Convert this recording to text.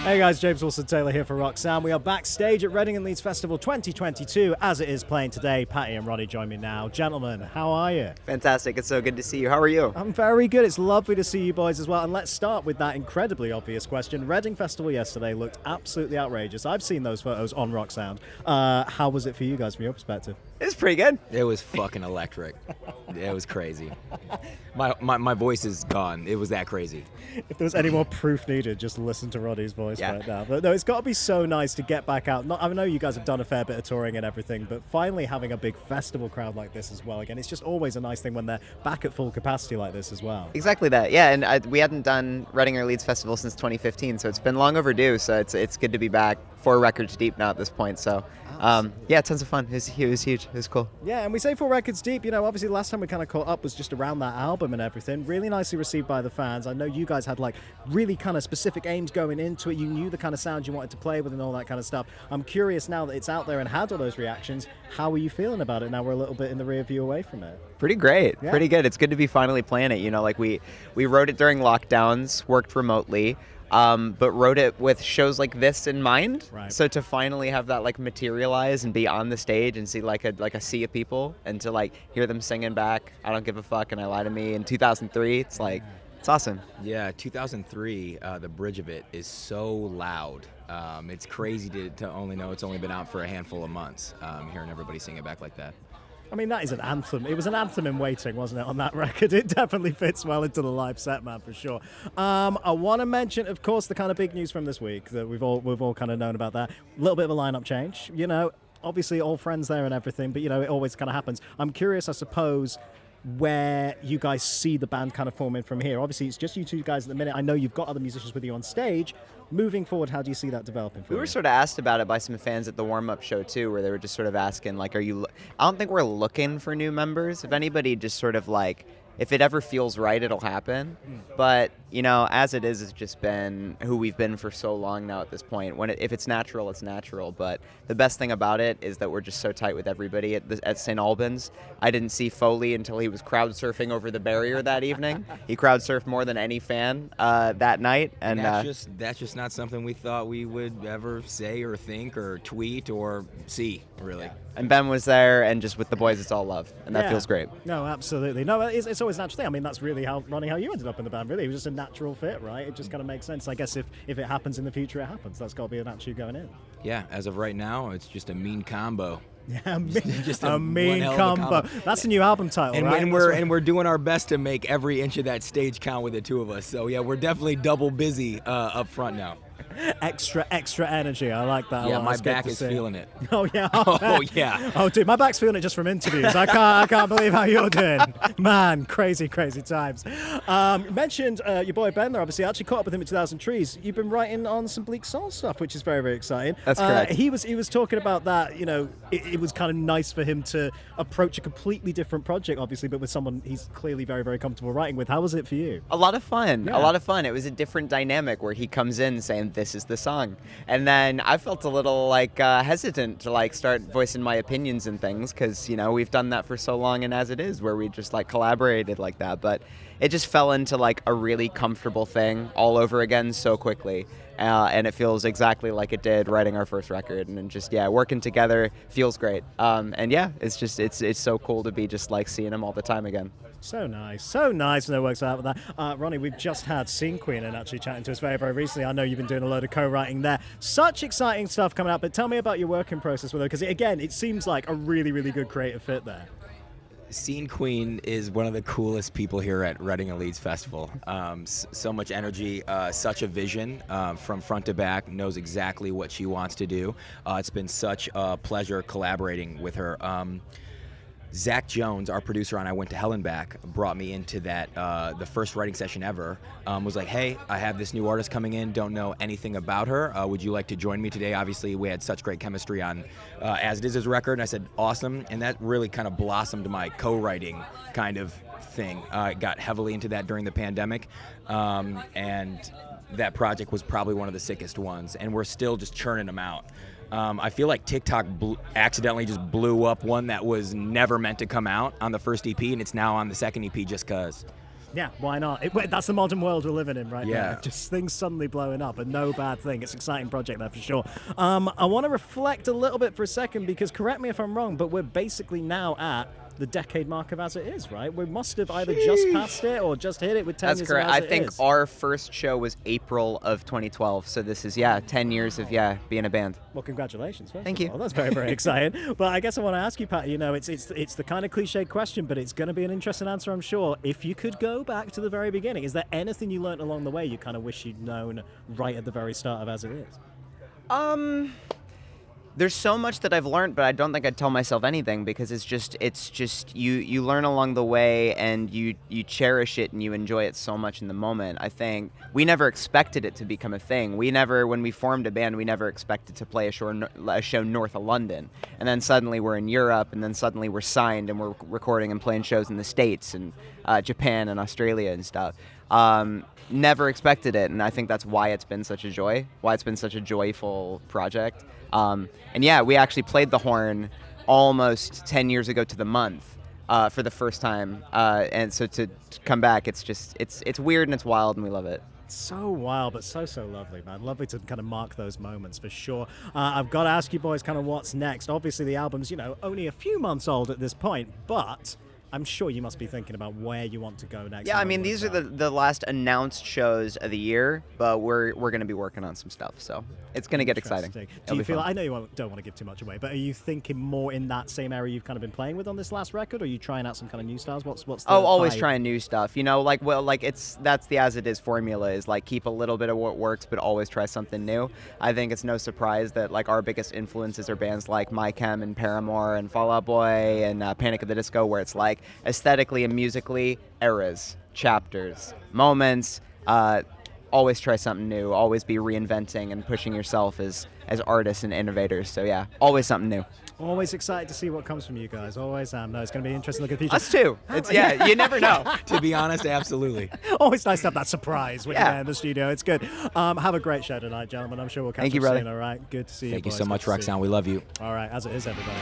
Hey guys, James Wilson-Taylor here for Roxanne. We are backstage at Reading Leeds Festival 2022 as it is playing today. Patty and Ronnie join me now. Gentlemen, how are you? Fantastic. It's so good to see you. How are you? I'm very good. It's lovely to see you boys as well. And let's start with that incredibly obvious question. Reading Festival yesterday looked absolutely outrageous. I've seen those photos on Roxanne. How was it for you guys from your perspective? It was pretty good. It was fucking electric. It was crazy. My voice is gone. It was that crazy. If there was any more proof needed, just listen to Roddy's voice right now. But no, it's got to be so nice to get back out. I know you guys have done a fair bit of touring and everything, but finally having a big festival crowd like this as well. Again, it's just always a nice thing when they're back at full capacity like this as well. Exactly that. Yeah, and we hadn't done Reading or Leeds Festival since 2015, so it's been long overdue. So it's good to be back. 4 records deep now at this point. So yeah, tons of fun. It was huge. It was cool. Yeah, and we say 4 records deep. You know, obviously the last time we kind of caught up was just around that album and everything. Really nicely received by the fans. I know you guys had like really kind of specific aims going into it. You knew the kind of sound you wanted to play with and all that kind of stuff. I'm curious now that it's out there and had all those reactions. How are you feeling about it now we're a little bit in the rear view away from it? Pretty great. Yeah. Pretty good. It's good to be finally playing it. You know, like we wrote it during lockdowns, worked remotely. But wrote it with shows like this in mind. Right. So to finally have that like materialize and be on the stage and see like a sea of people and to like hear them singing back, I don't give a fuck and I lie to me in 2003, it's like, it's awesome. Yeah, 2003, the bridge of it is so loud. It's crazy to only know it's only been out for a handful of months, hearing everybody sing it back like that. I mean, that is an anthem. It was an anthem in waiting, wasn't it, on that record? It definitely fits well into the live set, man, for sure. I want to mention, of course, the kind of big news from this week that we've all kind of known about that. A little bit of a lineup change, you know. Obviously, all friends there and everything, but, you know, it always kind of happens. I'm curious, I suppose, where you guys see the band kind of forming from here. Obviously, it's just you two guys at the minute. I know you've got other musicians with you on stage. Moving forward, how do you see that developing for you? We were sort of asked about it by some fans at the warm-up show, too, where they were just sort of asking, like, I don't think we're looking for new members. If anybody just sort of, like, if it ever feels right, it'll happen. But, you know, as it is, it's just been who we've been for so long now at this point. If it's natural, it's natural. But the best thing about it is that we're just so tight with everybody at St. Albans. I didn't see Foley until he was crowd surfing over the barrier that evening. He crowd surfed more than any fan that night. And that's just not something we thought we would ever say or think or tweet or see, really. Yeah. And Ben was there, and just with the boys, it's all love, and that feels great. No, absolutely. No, it's always a natural thing. I mean, that's really how you ended up in the band, really. It was just a natural fit, right? It just kind of makes sense. I guess if it happens in the future, it happens. That's got to be a natural going in. Yeah, as of right now, it's just a mean combo. Yeah, just a mean combo. That's a new album title, and right? We're doing our best to make every inch of that stage count with the two of us. So yeah, we're definitely double busy up front now. Extra energy. I like that. Yeah, my back is feeling it. Oh yeah. Oh yeah. Oh dude, my back's feeling it just from interviews. I can't believe how you're doing, man. Crazy times. You mentioned your boy Ben there. Obviously, I actually caught up with him at 2000 Trees. You've been writing on some Bleak Soul stuff, which is very, very exciting. That's correct. He was talking about that. You know, it was kind of nice for him to approach a completely different project, obviously, but with someone he's clearly very, very comfortable writing with. How was it for you? A lot of fun. Yeah. A lot of fun. It was a different dynamic where he comes in saying, "This is the song," and then I felt a little like hesitant to like start voicing my opinions and things because, you know, we've done that for so long, and as it is where we just like collaborated like that, but it just fell into like a really comfortable thing all over again so quickly, and it feels exactly like it did writing our first record, and just working together feels great, and it's just it's so cool to be just like seeing him all the time again. So nice when it works out with that. Ronnie, we've just had Scene Queen and actually chatting to us very, very recently. I know you've been doing a load of co-writing there. Such exciting stuff coming out, but tell me about your working process with her, because again, it seems like a really, really good creative fit there. Scene Queen is one of the coolest people here at Reading Leeds Festival. So much energy, such a vision from front to back, knows exactly what she wants to do. It's been such a pleasure collaborating with her. Zach Jones, our producer on I Went to Hell and Back, brought me into that, the first writing session ever, was like, hey, I have this new artist coming in, don't know anything about her, would you like to join me today? Obviously, we had such great chemistry on As It Is record, and I said, awesome, and that really kind of blossomed my co-writing kind of thing. I got heavily into that during the pandemic, and that project was probably one of the sickest ones, and we're still just churning them out. I feel like TikTok accidentally just blew up one that was never meant to come out on the first EP, and it's now on the second EP just 'cause. Yeah, why not? That's the modern world we're living in right Yeah. now. Just things suddenly blowing up, and no bad thing. It's an exciting project there for sure. I want to reflect a little bit for a second, because correct me if I'm wrong, but we're basically now at the decade mark of As It Is, right? We must have either just passed it or just hit it with 10 That's years correct. of As I It think Is. our first show was April of 2012. So this is 10 years of being a band. Well, congratulations. First Thank of you. all. That's very, very exciting. But I guess I want to ask you, Pat, it's the kind of cliche question, but it's going to be an interesting answer, I'm sure. If you could go back to the very beginning, is there anything you learned along the way you kind of wish you'd known right at the very start of As It Is? There's so much that I've learned, but I don't think I'd tell myself anything, because it's just you learn along the way, and you cherish it and you enjoy it so much in the moment. I think we never expected it to become a thing. When we formed a band, we never expected to play a show north of London, and then suddenly we're in Europe, and then suddenly we're signed and we're recording and playing shows in the States and Japan and Australia and stuff. Never expected it, and I think that's why it's been such a joy, why it's been such a joyful project. We actually played the horn almost 10 years ago to the month for the first time, and so to come back, it's weird and it's wild, and we love it. So wild, but so lovely, man. Lovely to kind of mark those moments for sure. I've got to ask you boys kind of what's next. Obviously the album's, only a few months old at this point, but I'm sure you must be thinking about where you want to go next. Yeah, I mean, these are the last announced shows of the year, but we're going to be working on some stuff, so it's going to get exciting. Do you feel, I know you don't want to give too much away, but are you thinking more in that same area you've kind of been playing with on this last record, or are you trying out some kind of new styles? What's the always vibe? trying new stuff. That's the As It Is formula, is like keep a little bit of what works, but always try something new. I think it's no surprise that like our biggest influences are bands like My Chem and Paramore and Fall Out Boy and Panic at the Disco, where it's like aesthetically and musically eras, chapters, moments. Always try something new. Always be reinventing and pushing yourself as artists and innovators. So yeah, always something new. Always excited to see what comes from you guys. Always am. No, it's going to be interesting to look at the future. Us too. You never know. To be honest, absolutely. Always nice to have that surprise when Yeah. you're there in the studio. It's good. Have a great show tonight, gentlemen. I'm sure we'll catch Thank you, up brother. soon. All right. Good to see you. Thank you boys. so Good much, to see you. Roxanne. We love you. All right. As It Is, everybody.